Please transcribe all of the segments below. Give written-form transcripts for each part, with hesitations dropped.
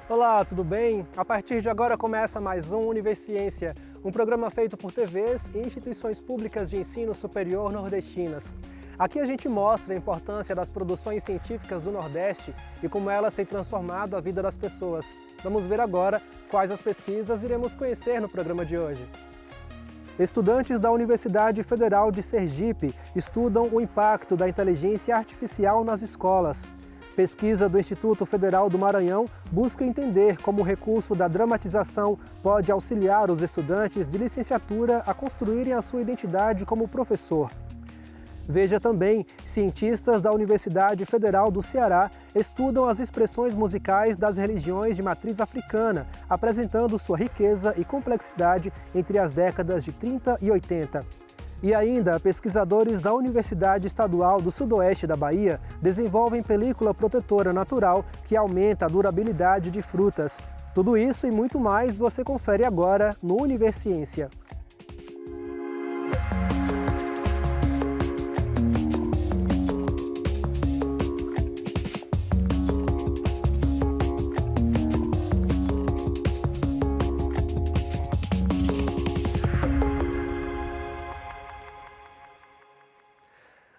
Olá, tudo bem? A partir de agora começa mais um Universiência, um programa feito por TVs e instituições públicas de ensino superior nordestinas. Aqui a gente mostra a importância das produções científicas do Nordeste e como elas têm transformado a vida das pessoas. Vamos ver agora quais as pesquisas iremos conhecer no programa de hoje. Estudantes da Universidade Federal de Sergipe estudam o impacto da inteligência artificial nas escolas. Pesquisa do Instituto Federal do Maranhão busca entender como o recurso da dramatização pode auxiliar os estudantes de licenciatura a construírem a sua identidade como professor. Veja também, cientistas da Universidade Federal do Ceará estudam as expressões musicais das religiões de matriz africana, apresentando sua riqueza e complexidade entre as décadas de 30 e 80. E ainda, pesquisadores da Universidade Estadual do Sudoeste da Bahia desenvolvem película protetora natural que aumenta a durabilidade de frutas. Tudo isso e muito mais você confere agora no Universiência.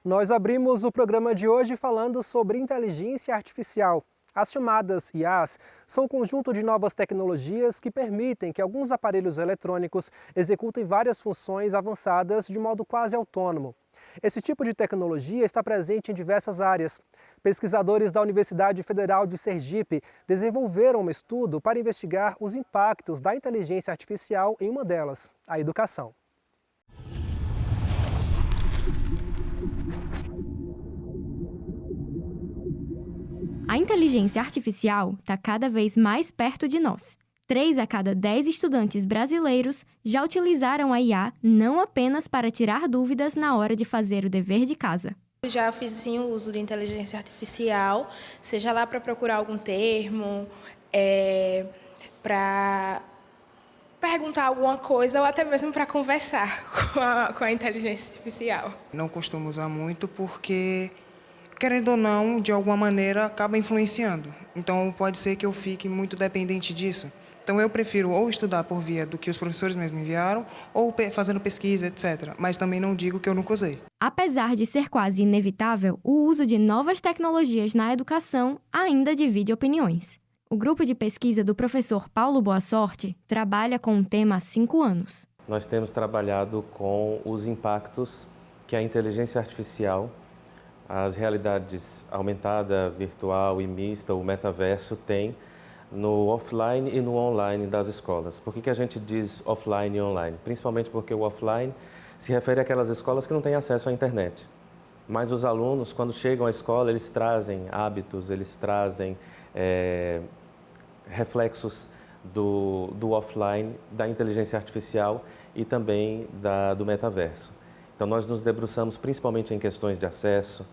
Nós abrimos o programa de hoje falando sobre inteligência artificial. As chamadas IAs são um conjunto de novas tecnologias que permitem que alguns aparelhos eletrônicos executem várias funções avançadas de modo quase autônomo. Esse tipo de tecnologia está presente em diversas áreas. Pesquisadores da Universidade Federal de Sergipe desenvolveram um estudo para investigar os impactos da inteligência artificial em uma delas, a educação. A inteligência artificial está cada vez mais perto de nós. 3 a cada 10 estudantes brasileiros já utilizaram a IA não apenas para tirar dúvidas na hora de fazer o dever de casa. Eu já fiz sim, o uso de inteligência artificial, seja lá para procurar algum termo, para perguntar alguma coisa ou até mesmo para conversar com a inteligência artificial. Não costumo usar muito porque, querendo ou não, de alguma maneira acaba influenciando. Então pode ser que eu fique muito dependente disso. Então eu prefiro ou estudar por via do que os professores mesmo enviaram, ou fazendo pesquisa, etc. Mas também não digo que eu nunca usei. Apesar de ser quase inevitável, o uso de novas tecnologias na educação ainda divide opiniões. O grupo de pesquisa do professor Paulo Boa Sorte trabalha com o tema há 5 anos. Nós temos trabalhado com os impactos que a inteligência artificial, as realidades aumentada, virtual e mista, o metaverso, tem no offline e no online das escolas. Por que a gente diz offline e online? Principalmente porque o offline se refere àquelas escolas que não têm acesso à internet. Mas os alunos, quando chegam à escola, eles trazem hábitos, eles trazem reflexos do offline, da inteligência artificial e também do metaverso. Então, nós nos debruçamos principalmente em questões de acesso,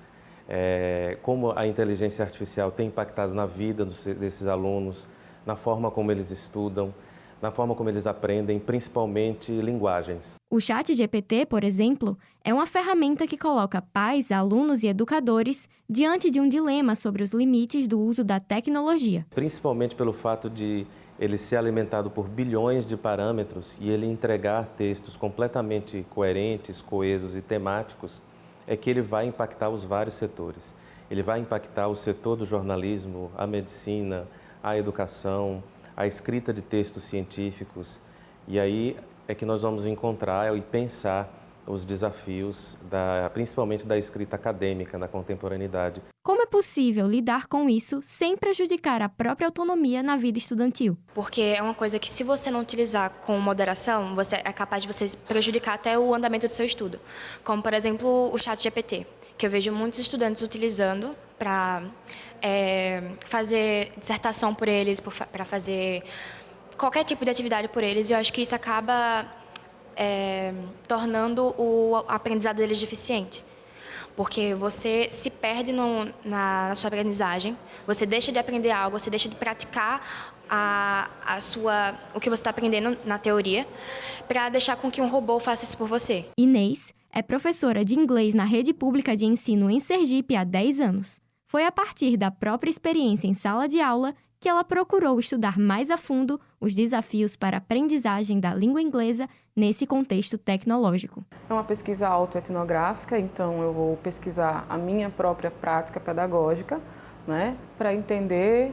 como a inteligência artificial tem impactado na vida desses alunos, na forma como eles estudam, na forma como eles aprendem, principalmente linguagens. O ChatGPT, por exemplo, é uma ferramenta que coloca pais, alunos e educadores diante de um dilema sobre os limites do uso da tecnologia. Principalmente pelo fato de ele ser alimentado por bilhões de parâmetros e ele entregar textos completamente coerentes, coesos e temáticos, é que ele vai impactar os vários setores. Ele vai impactar o setor do jornalismo, a medicina, a educação, a escrita de textos científicos. E aí é que nós vamos encontrar e pensar os desafios, principalmente da escrita acadêmica na contemporaneidade. Como é possível lidar com isso sem prejudicar a própria autonomia na vida estudantil? Porque é uma coisa que, se você não utilizar com moderação, você é capaz de você prejudicar até o andamento do seu estudo. Como, por exemplo, o ChatGPT, que eu vejo muitos estudantes utilizando para fazer dissertação por eles, para fazer qualquer tipo de atividade por eles, e eu acho que isso acaba tornando o aprendizado deles deficiente. Porque você se perde na sua aprendizagem, você deixa de aprender algo, você deixa de praticar o que você está aprendendo na teoria, para deixar com que um robô faça isso por você. Inês é professora de inglês na rede pública de ensino em Sergipe há 10 anos. Foi a partir da própria experiência em sala de aula que ela procurou estudar mais a fundo os desafios para a aprendizagem da língua inglesa nesse contexto tecnológico. É uma pesquisa autoetnográfica, então eu vou pesquisar a minha própria prática pedagógica, né, para entender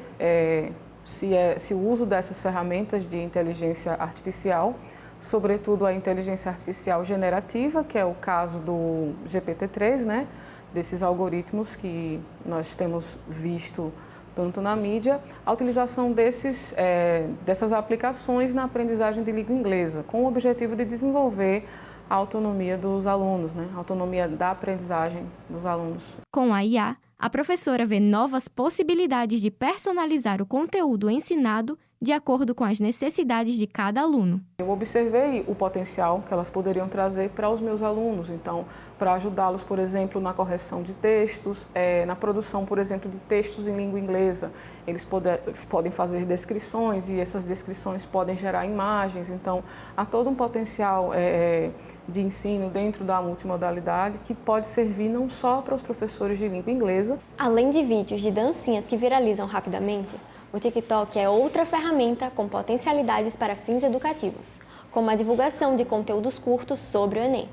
se o uso dessas ferramentas de inteligência artificial, sobretudo a inteligência artificial generativa, que é o caso do GPT-3, né, desses algoritmos que nós temos visto tanto na mídia, a utilização dessas aplicações na aprendizagem de língua inglesa, com o objetivo de desenvolver a autonomia dos alunos, né, a autonomia da aprendizagem dos alunos. Com a IA, a professora vê novas possibilidades de personalizar o conteúdo ensinado de acordo com as necessidades de cada aluno. Eu observei o potencial que elas poderiam trazer para os meus alunos, então, para ajudá-los, por exemplo, na correção de textos, na produção, por exemplo, de textos em língua inglesa. Eles podem fazer descrições e essas descrições podem gerar imagens, então, há todo um potencial de ensino dentro da multimodalidade que pode servir não só para os professores de língua inglesa. Além de vídeos de dancinhas que viralizam rapidamente, o TikTok é outra ferramenta com potencialidades para fins educativos, como a divulgação de conteúdos curtos sobre o Enem.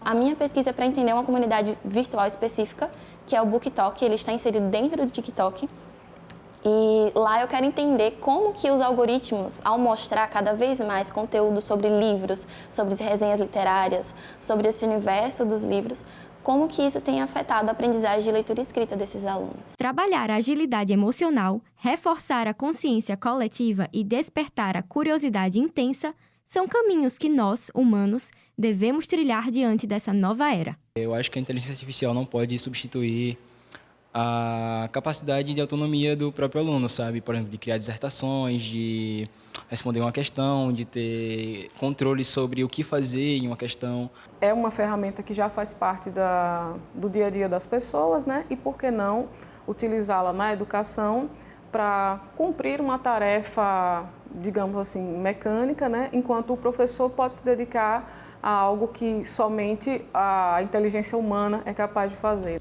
A minha pesquisa é para entender uma comunidade virtual específica, que é o BookTok. Ele está inserido dentro do TikTok. E lá eu quero entender como que os algoritmos, ao mostrar cada vez mais conteúdo sobre livros, sobre resenhas literárias, sobre esse universo dos livros, como que isso tem afetado a aprendizagem de leitura e escrita desses alunos. Trabalhar a agilidade emocional, reforçar a consciência coletiva e despertar a curiosidade intensa são caminhos que nós, humanos, devemos trilhar diante dessa nova era. Eu acho que a inteligência artificial não pode substituir a capacidade de autonomia do próprio aluno, sabe? Por exemplo, de criar dissertações, de responder uma questão, de ter controle sobre o que fazer em uma questão. É uma ferramenta que já faz parte do dia a dia das pessoas, né? E por que não utilizá-la na educação para cumprir uma tarefa, digamos assim, mecânica, né? Enquanto o professor pode se dedicar a algo que somente a inteligência humana é capaz de fazer.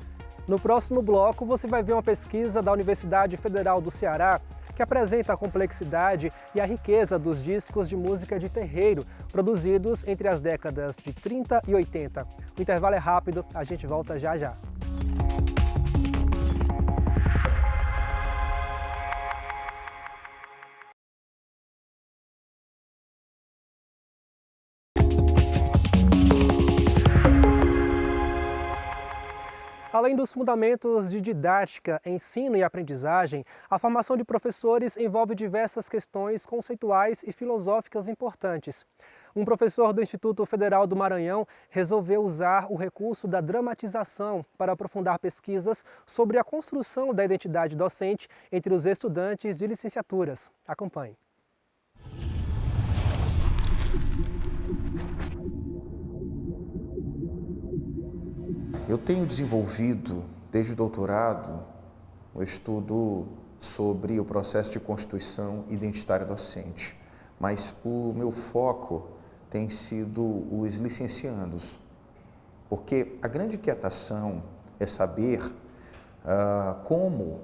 No próximo bloco, você vai ver uma pesquisa da Universidade Federal do Ceará que apresenta a complexidade e a riqueza dos discos de música de terreiro produzidos entre as décadas de 30 e 80. O intervalo é rápido, a gente volta já já. Além dos fundamentos de didática, ensino e aprendizagem, a formação de professores envolve diversas questões conceituais e filosóficas importantes. Um professor do Instituto Federal do Maranhão resolveu usar o recurso da dramatização para aprofundar pesquisas sobre a construção da identidade docente entre os estudantes de licenciaturas. Acompanhe. Eu tenho desenvolvido, desde o doutorado, um estudo sobre o processo de constituição identitária docente, mas o meu foco tem sido os licenciandos, porque a grande inquietação é saber como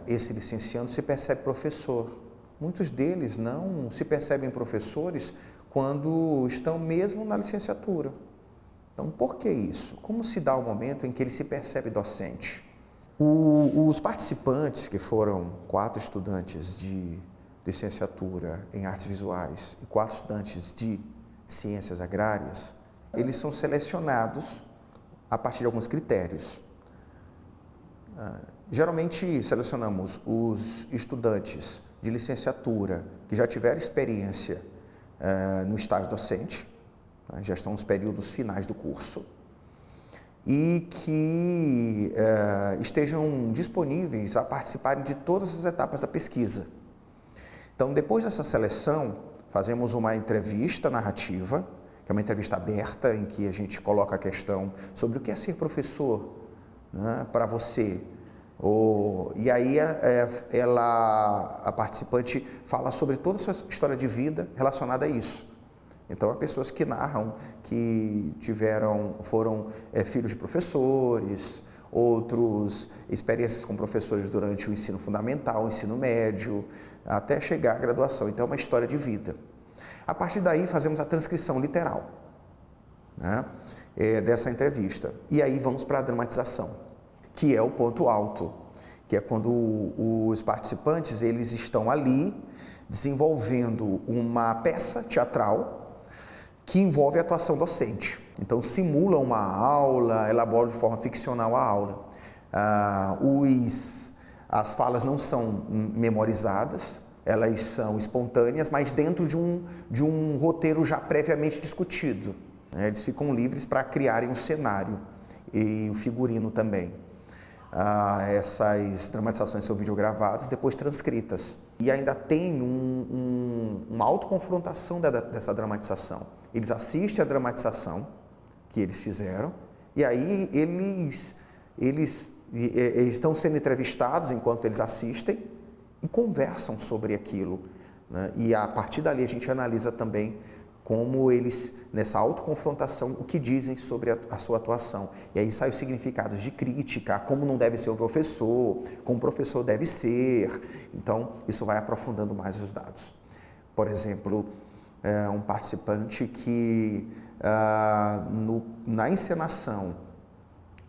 esse licenciando se percebe professor. Muitos deles não se percebem professores quando estão mesmo na licenciatura. Então, por que isso? Como se dá o momento em que ele se percebe docente? Os participantes, que foram 4 estudantes de licenciatura em artes visuais e 4 estudantes de ciências agrárias, eles são selecionados a partir de alguns critérios. Geralmente, selecionamos os estudantes de licenciatura que já tiveram experiência no estágio docente, já estão nos períodos finais do curso, e que estejam disponíveis a participarem de todas as etapas da pesquisa. Então, depois dessa seleção, fazemos uma entrevista narrativa, que é uma entrevista aberta, em que a gente coloca a questão sobre o que é ser professor, né, para você. E aí a participante fala sobre toda a sua história de vida relacionada a isso. Então, há pessoas que narram que foram filhos de professores, outros experiências com professores durante o ensino fundamental, o ensino médio, até chegar à graduação. Então, é uma história de vida. A partir daí, fazemos a transcrição literal, né, dessa entrevista. E aí vamos para a dramatização, que é o ponto alto, que é quando os participantes eles estão ali desenvolvendo uma peça teatral que envolve a atuação docente. Então, simulam uma aula, elaboram de forma ficcional a aula. As falas não são memorizadas, elas são espontâneas, mas dentro de um roteiro já previamente discutido. Eles ficam livres para criarem um cenário e o figurino também. Essas dramatizações são videogravadas, depois transcritas. E ainda tem uma autoconfrontação dessa dramatização. Eles assistem a dramatização que eles fizeram e aí eles estão sendo entrevistados enquanto eles assistem e conversam sobre aquilo, né? E a partir dali a gente analisa também como eles, nessa autoconfrontação, o que dizem sobre a sua atuação. E aí saem os significados de crítica, como não deve ser o professor, como o professor deve ser. Então, isso vai aprofundando mais os dados. Por exemplo, um participante que, na encenação,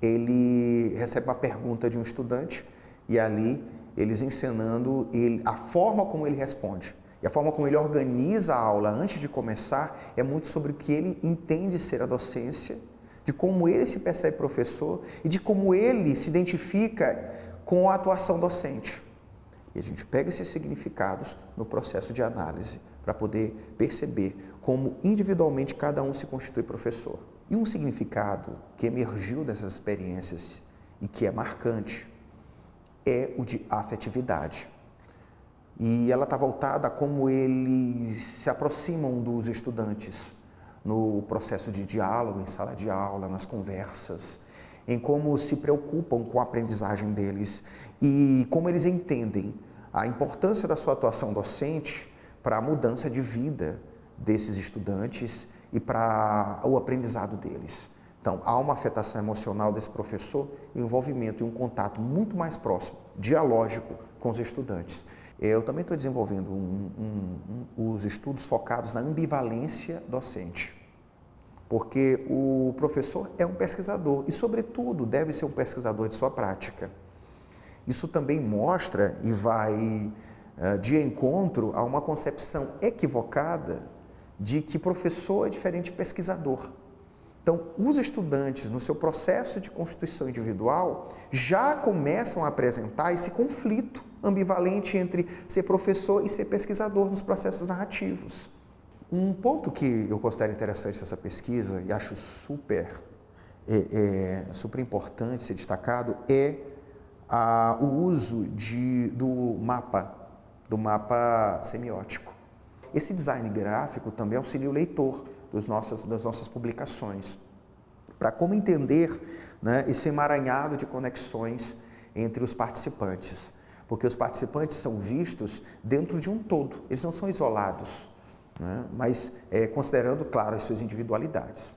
ele recebe uma pergunta de um estudante e ali, eles encenando a forma como ele responde. E a forma como ele organiza a aula antes de começar é muito sobre o que ele entende ser a docência, de como ele se percebe professor e de como ele se identifica com a atuação docente. E a gente pega esses significados no processo de análise para poder perceber como individualmente cada um se constitui professor. E um significado que emergiu dessas experiências e que é marcante é o de afetividade. E ela está voltada a como eles se aproximam dos estudantes no processo de diálogo, em sala de aula, nas conversas, em como se preocupam com a aprendizagem deles e como eles entendem a importância da sua atuação docente para a mudança de vida desses estudantes e para o aprendizado deles. Então, há uma afetação emocional desse professor e um envolvimento e um contato muito mais próximo, dialógico, com os estudantes. Eu também estou desenvolvendo os estudos focados na ambivalência docente, porque o professor é um pesquisador e, sobretudo, deve ser um pesquisador de sua prática. Isso também mostra e vai de encontro a uma concepção equivocada de que professor é diferente de pesquisador. Então, os estudantes, no seu processo de constituição individual, já começam a apresentar esse conflito ambivalente entre ser professor e ser pesquisador nos processos narrativos. Um ponto que eu considero interessante dessa pesquisa e acho super importante ser destacado é o uso do mapa semiótico. Esse design gráfico também auxilia o leitor das nossas publicações, para como entender, né, esse emaranhado de conexões entre os participantes, porque os participantes são vistos dentro de um todo, eles não são isolados, né, mas considerando, claro, as suas individualidades.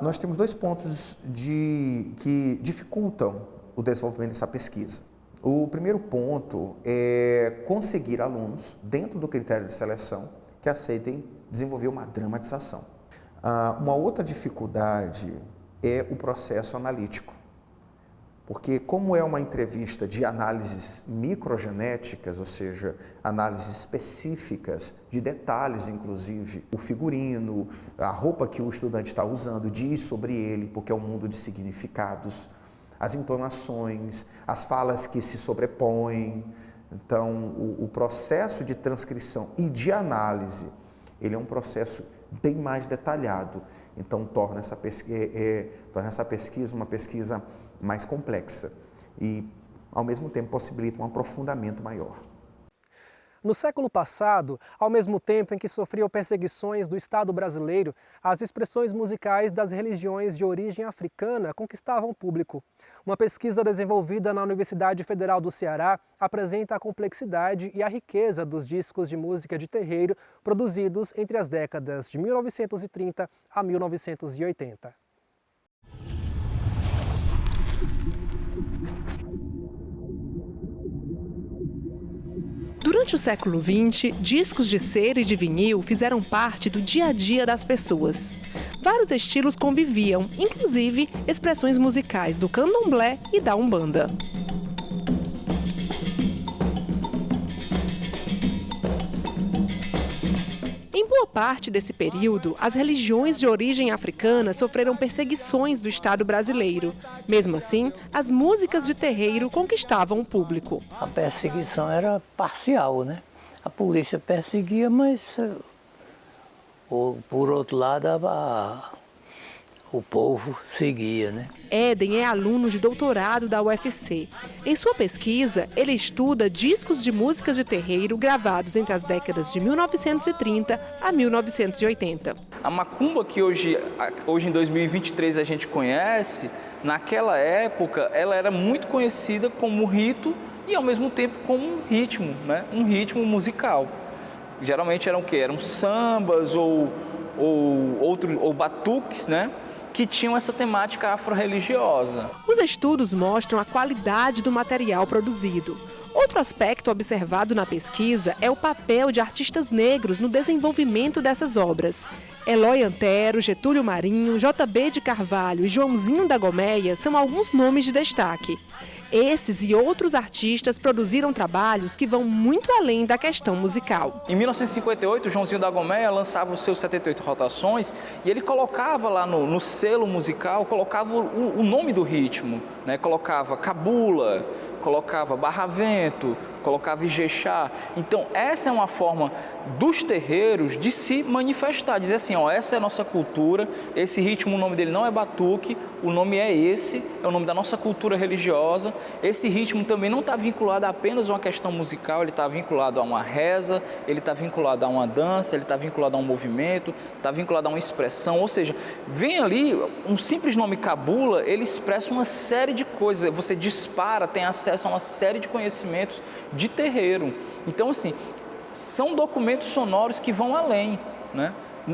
Nós temos 2 pontos que dificultam o desenvolvimento dessa pesquisa. O primeiro ponto é conseguir alunos, dentro do critério de seleção, que aceitem desenvolver uma dramatização. Uma outra dificuldade é o processo analítico, porque como é uma entrevista de análises microgenéticas, ou seja, análises específicas de detalhes, inclusive o figurino, a roupa que o estudante está usando diz sobre ele, porque é um mundo de significados, as entonações, as falas que se sobrepõem. Então, o processo de transcrição e de análise, ele é um processo bem mais detalhado, então torna essa pesquisa uma pesquisa mais complexa e, ao mesmo tempo, possibilita um aprofundamento maior. No século passado, ao mesmo tempo em que sofriam perseguições do Estado brasileiro, as expressões musicais das religiões de origem africana conquistavam o público. Uma pesquisa desenvolvida na Universidade Federal do Ceará apresenta a complexidade e a riqueza dos discos de música de terreiro produzidos entre as décadas de 1930 a 1980. Durante o século XX, discos de cera e de vinil fizeram parte do dia a dia das pessoas. Vários estilos conviviam, inclusive expressões musicais do candomblé e da umbanda. Em boa parte desse período, as religiões de origem africana sofreram perseguições do Estado brasileiro. Mesmo assim, as músicas de terreiro conquistavam o público. A perseguição era parcial, né? A polícia perseguia, mas, por outro lado, o povo seguia, né? Éden é aluno de doutorado da UFC. Em sua pesquisa, ele estuda discos de músicas de terreiro gravados entre as décadas de 1930 a 1980. A macumba que hoje em 2023 a gente conhece, naquela época ela era muito conhecida como rito e ao mesmo tempo como um ritmo, né? Um ritmo musical. Geralmente eram o quê? Eram sambas ou batuques, né? Que tinham essa temática afro-religiosa. Os estudos mostram a qualidade do material produzido. Outro aspecto observado na pesquisa é o papel de artistas negros no desenvolvimento dessas obras. Eloy Antero, Getúlio Marinho, JB de Carvalho e Joãozinho da Gomeia são alguns nomes de destaque. Esses e outros artistas produziram trabalhos que vão muito além da questão musical. Em 1958, o Joãozinho da Gomeia lançava os seus 78 rotações e ele colocava lá no selo musical, colocava o nome do ritmo, né? Colocava cabula, colocava barravento, colocava ijexá. Então, essa é uma forma dos terreiros de se manifestar, dizer assim, ó, essa é a nossa cultura, esse ritmo, o nome dele não é batuque, o nome é esse, é o nome da nossa cultura religiosa. Esse ritmo também não está vinculado a apenas uma questão musical, ele está vinculado a uma reza, ele está vinculado a uma dança, ele está vinculado a um movimento, está vinculado a uma expressão, ou seja, vem ali, um simples nome cabula, ele expressa uma série de coisas, você dispara, tem acesso a uma série de conhecimentos de terreiro. Então, assim, são documentos sonoros que vão além, né?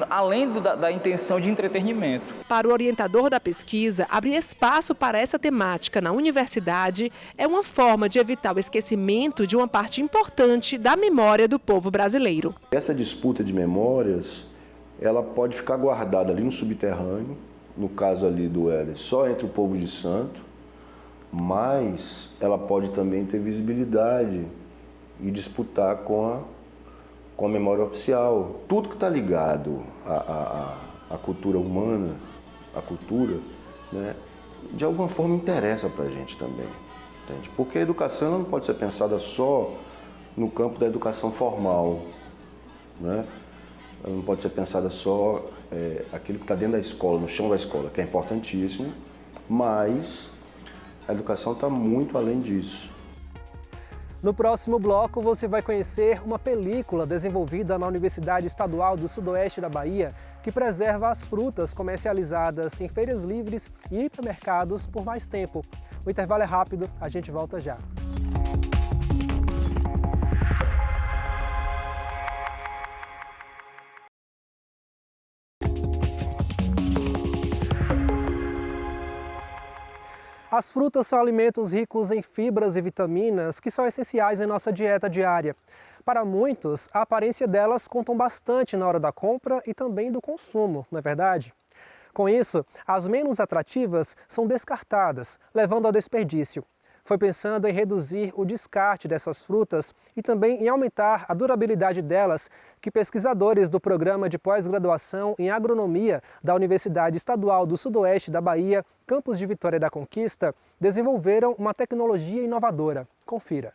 Além da intenção de entretenimento. Para o orientador da pesquisa, abrir espaço para essa temática na universidade é uma forma de evitar o esquecimento de uma parte importante da memória do povo brasileiro. Essa disputa de memórias, ela pode ficar guardada ali no subterrâneo, no caso ali do Éder, só entre o povo de Santo, mas ela pode também ter visibilidade e disputar com a memória oficial. Tudo que está ligado à cultura humana, à cultura, né, de alguma forma interessa para a gente também. Entende? Porque a educação não pode ser pensada só no campo da educação formal, né? Ela não pode ser pensada só aquilo que está dentro da escola, no chão da escola, que é importantíssimo, mas a educação está muito além disso. No próximo bloco, você vai conhecer uma película desenvolvida na Universidade Estadual do Sudoeste da Bahia, que preserva as frutas comercializadas em feiras livres e hipermercados por mais tempo. O intervalo é rápido, a gente volta já. As frutas são alimentos ricos em fibras e vitaminas que são essenciais em nossa dieta diária. Para muitos, a aparência delas contam bastante na hora da compra e também do consumo, não é verdade? Com isso, as menos atrativas são descartadas, levando ao desperdício. Foi pensando em reduzir o descarte dessas frutas e também em aumentar a durabilidade delas que pesquisadores do Programa de Pós-Graduação em Agronomia da Universidade Estadual do Sudoeste da Bahia, campus de Vitória da Conquista, desenvolveram uma tecnologia inovadora. Confira.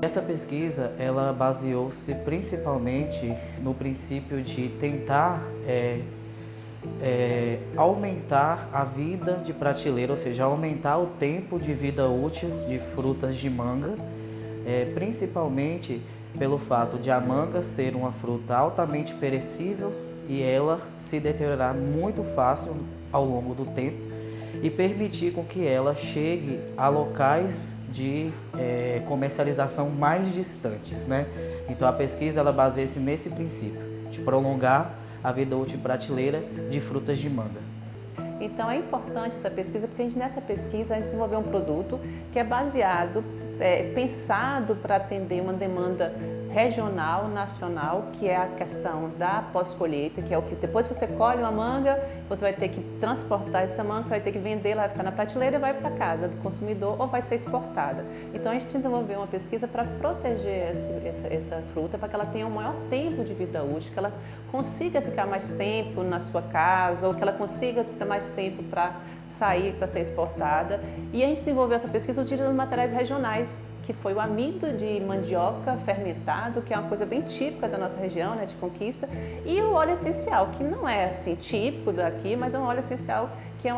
Essa pesquisa, ela baseou-se principalmente no princípio de tentar aumentar a vida de prateleira, ou seja, aumentar o tempo de vida útil de frutas de manga, principalmente pelo fato de a manga ser uma fruta altamente perecível e ela se deteriorar muito fácil ao longo do tempo e permitir com que ela chegue a locais de comercialização mais distantes, né? Então a pesquisa ela baseia-se nesse princípio, de prolongar a vida útil de prateleira de frutas de manga. Então é importante essa pesquisa, porque nessa pesquisa a gente desenvolveu um produto que é baseado, pensado para atender uma demanda regional, nacional, que é a questão da pós-colheita, que é o que depois que você colhe uma manga, você vai ter que transportar essa manga, você vai ter que vender, ela vai ficar na prateleira e vai para casa do consumidor ou vai ser exportada. Então a gente desenvolveu uma pesquisa para proteger essa fruta, para que ela tenha um maior tempo de vida útil, que ela consiga ficar mais tempo na sua casa ou que ela consiga ter mais tempo para sair, para ser exportada. E a gente desenvolveu essa pesquisa utilizando materiais regionais, que foi o amido de mandioca fermentado, que é uma coisa bem típica da nossa região, né, de Conquista, e o óleo essencial, que não é assim típico daqui, mas é um óleo essencial que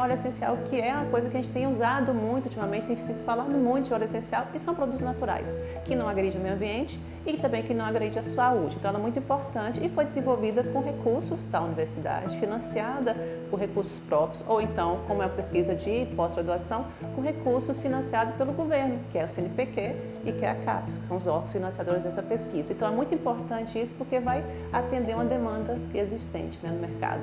é uma coisa que a gente tem usado muito ultimamente, tem sido falado muito de óleo essencial, e são produtos naturais, que não agridem o meio ambiente e também que não agridem a saúde. Então ela é muito importante e foi desenvolvida com recursos da universidade, financiada por recursos próprios, ou então, como é uma pesquisa de pós-graduação, com recursos financiados pelo governo, que é a CNPq e que é a CAPES, que são os órgãos financiadores dessa pesquisa. Então é muito importante isso porque vai atender uma demanda existente, né, no mercado.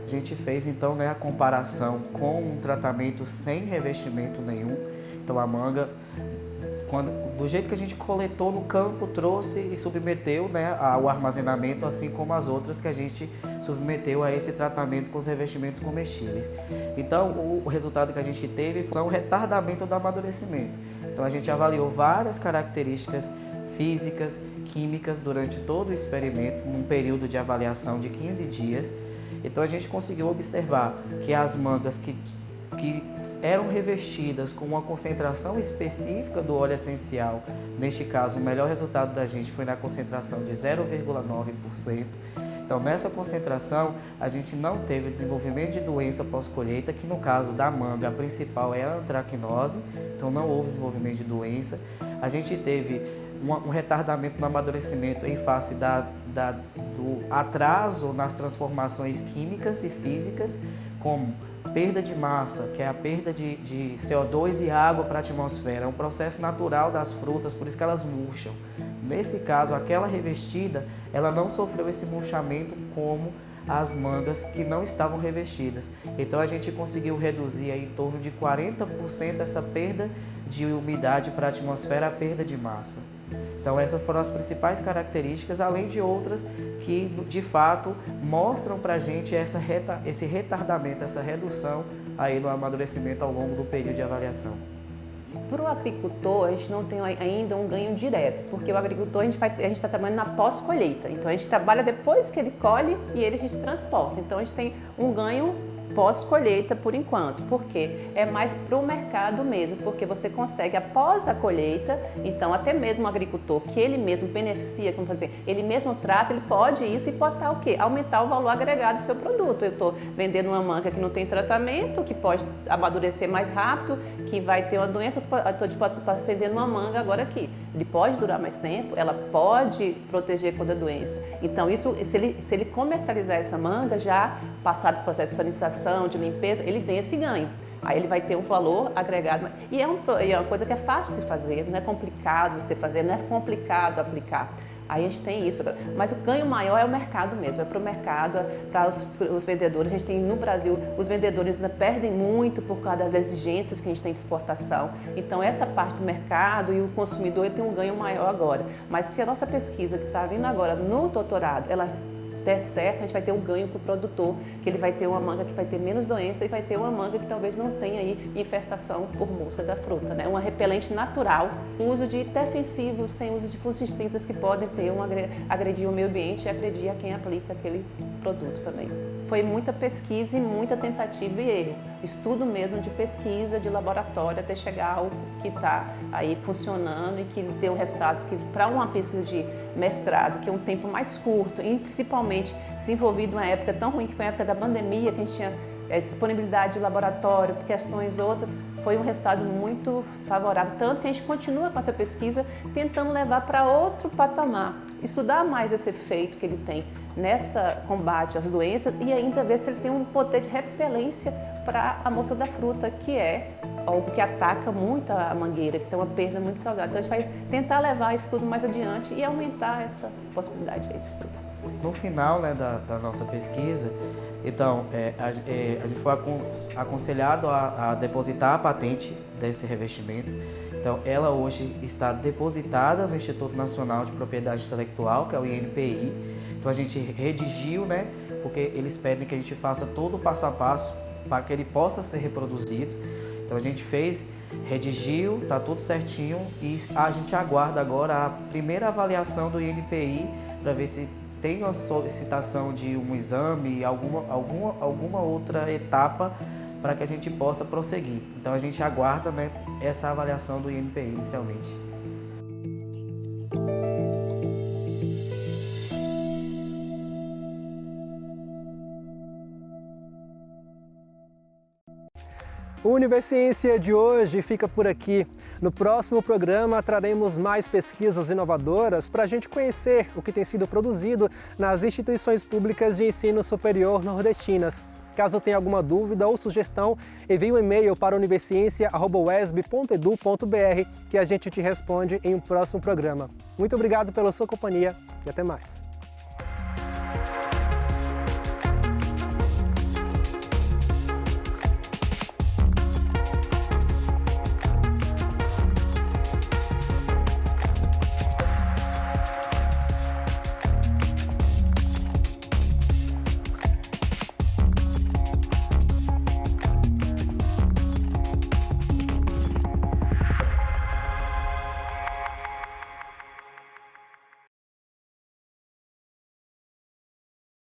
A gente fez então, né, a comparação com um tratamento sem revestimento nenhum. Então a manga, do jeito que a gente coletou no campo, trouxe e submeteu, né, ao armazenamento, assim como as outras que a gente submeteu a esse tratamento com os revestimentos comestíveis. Então o resultado que a gente teve foi um retardamento do amadurecimento. Então a gente avaliou várias características físicas, químicas durante todo o experimento, num período de avaliação de 15 dias. Então a gente conseguiu observar que as mangas que eram revestidas com uma concentração específica do óleo essencial, neste caso o melhor resultado da gente foi na concentração de 0,9%. Então nessa concentração a gente não teve desenvolvimento de doença pós-colheita, que no caso da manga a principal é a antracnose, então não houve desenvolvimento de doença. A gente teve um retardamento no amadurecimento em face do atraso nas transformações químicas e físicas, como perda de massa, que é a perda de CO2 e água para a atmosfera. É um processo natural das frutas, por isso que elas murcham. Nesse caso, aquela revestida, ela não sofreu esse murchamento como as mangas que não estavam revestidas. Então a gente conseguiu reduzir aí em torno de 40% essa perda de umidade para a atmosfera, a perda de massa. Então essas foram as principais características, além de outras que de fato mostram para a gente esse retardamento, essa redução aí no amadurecimento ao longo do período de avaliação. Para o agricultor, a gente não tem ainda um ganho direto, porque o agricultor a gente está trabalhando na pós-colheita. Então a gente trabalha depois que ele colhe e a gente transporta. Então a gente tem um ganho pós-colheita por enquanto, porque é mais para o mercado mesmo, porque você consegue após a colheita, então até mesmo o agricultor que ele mesmo beneficia, como fazer, ele mesmo trata, ele pode isso e botar o quê? Aumentar o valor agregado do seu produto. Eu estou vendendo uma manga que não tem tratamento, que pode amadurecer mais rápido, que vai ter uma doença, eu estou vendendo uma manga agora aqui. Ele pode durar mais tempo, ela pode proteger contra a doença. Então isso, se ele comercializar essa manga já passado o processo de sanitização, de limpeza, ele tem esse ganho. Aí ele vai ter um valor agregado. E é uma coisa que é fácil de se fazer, não é complicado você fazer, não é complicado aplicar. Aí a gente tem isso. Mas o ganho maior é o mercado mesmo, é para o mercado, para os vendedores. A gente tem no Brasil, os vendedores ainda perdem muito por causa das exigências que a gente tem de exportação. Então essa parte do mercado e o consumidor tem um ganho maior agora. Mas se a nossa pesquisa que está vindo agora no doutorado, ela der certo, a gente vai ter um ganho para o produtor, que ele vai ter uma manga que vai ter menos doença e vai ter uma manga que talvez não tenha aí infestação por mosca da fruta, né? Uma repelente natural, uso de defensivos sem uso de fungicidas que podem ter agredir o meio ambiente e agredir a quem aplica aquele produto também. Foi muita pesquisa e muita tentativa e erro, estudo mesmo de pesquisa, de laboratório, até chegar ao que está aí funcionando e que deu resultados que para uma pesquisa de mestrado, que é um tempo mais curto e principalmente desenvolvido numa época tão ruim que foi a época da pandemia, que a gente tinha disponibilidade de laboratório, questões outras, foi um resultado muito favorável, tanto que a gente continua com essa pesquisa tentando levar para outro patamar, estudar mais esse efeito que ele tem nessa combate às doenças e ainda ver se ele tem um poder de repelência para a mosca da fruta, que é algo que ataca muito a mangueira, que tem uma perda muito causada. Então a gente vai tentar levar isso tudo mais adiante e aumentar essa possibilidade de estudo. No final, né, da nossa pesquisa, então, a gente foi aconselhado a depositar a patente desse revestimento. Então, ela hoje está depositada no Instituto Nacional de Propriedade Intelectual, que é o INPI. Então, a gente redigiu, né, porque eles pedem que a gente faça todo o passo a passo para que ele possa ser reproduzido. Então, a gente redigiu, está tudo certinho e a gente aguarda agora a primeira avaliação do INPI para ver se tem uma solicitação de um exame, alguma outra etapa para que a gente possa prosseguir. Então a gente aguarda, né, essa avaliação do INPI inicialmente. O Universiência de hoje fica por aqui. No próximo programa traremos mais pesquisas inovadoras para a gente conhecer o que tem sido produzido nas instituições públicas de ensino superior nordestinas. Caso tenha alguma dúvida ou sugestão, envie um e-mail para universiencia@uesb.edu.br que a gente te responde em um próximo programa. Muito obrigado pela sua companhia e até mais.